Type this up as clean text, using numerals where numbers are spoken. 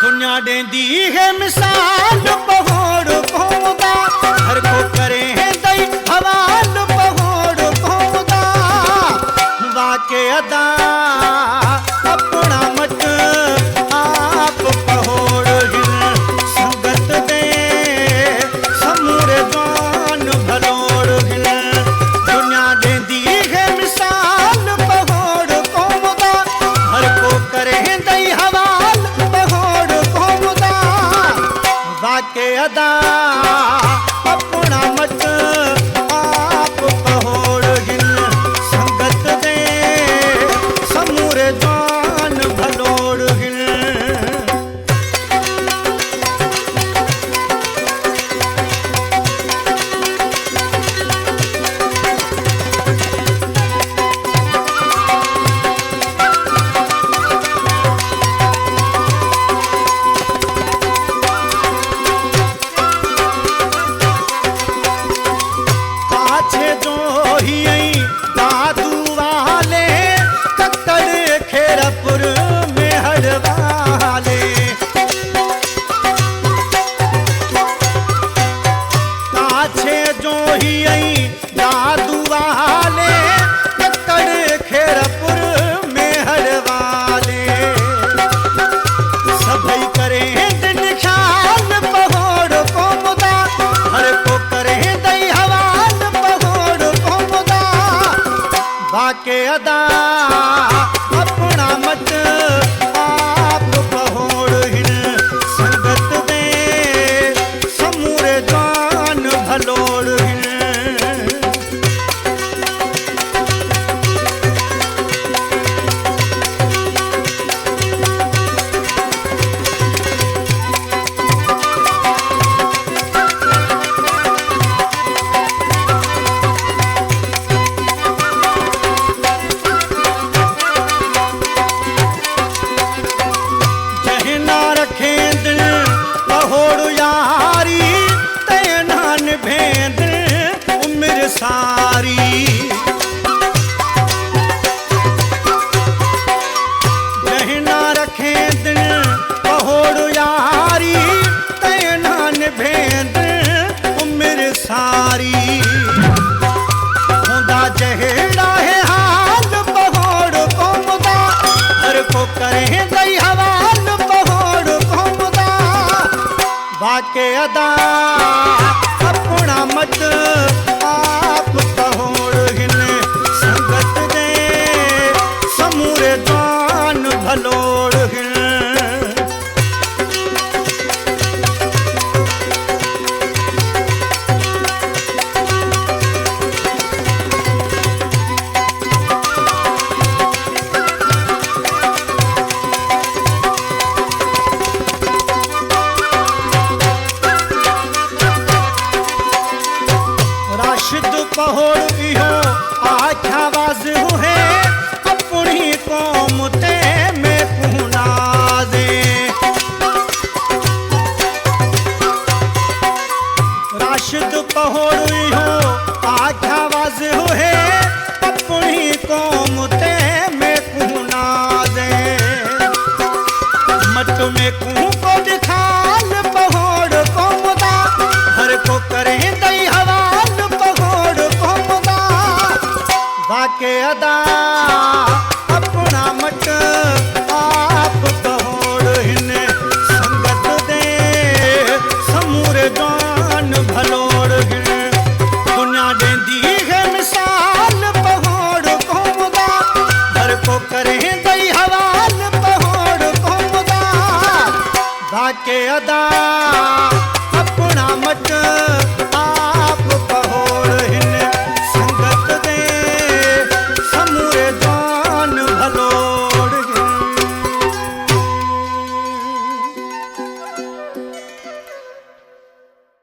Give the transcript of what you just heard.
दुनिया देंदी है मिसाल पहोड़ घूमदा हर को करे है दई हवाल पहोड़ घूमदा वाके अदा अपना मत आप पहोड़ हिन संगत दे समूरे जान भलोड़ हिन दुनिया देंदी है मिसाल पहोड़ घूमदा हर को करे है दई हवाल पहोड़ घूमदा वाके अदा अपना मत आप पहोड़ हिन संगत दे समूरे जान भलोड़ हिन काछे जो ही दादू वाले कक्कड़ खेड़पुर में हड़वाले काछे जो ही दादू वाले कक्कड़ खेड़पुर में हड़वाले सभई करे दिन ख्याल पहोड़ घूमदा हर को करे दई हवाल पहोड़ घूमदा वाके अदा अपना मत आप पहोड़ हिन संगत दे समूरे जान भलोड़ हिन जहना रखे दिल पहोड़ यारी तैनान भेद उम्र सारी जहना रखे दिल पहोड़ यारी तैनान भेद उम्र सारी होंदा जहेड़ा है हाल पहोड़ घूमदा हर को करे दई हवाल पहोड़ घूमदा वाके अदा अपना मत आप पहोड़ हिन संगत दे समूरे जान भलोड़ हिन राशिद पहोड़ इहो आख्या वाज़ है अपनी कौम ते में पूना दे राशिद पहोड़ इहो आख्या वाज़ है अपनी कौम ते में पूना दे मत में कूं को दिखाल पहोड़ घूमदा हर को करे दई हवाल पहोड़ घूमदा वाके अदा अपना मत आप पहोड़ हिन संगत दे समूरे जान भलोड़ हिन दुनिया देंदी है मिसाल पहोड़ घूमदा हर को करे दई हवाल पहोड़ घूमदा वाके अदा अपना मत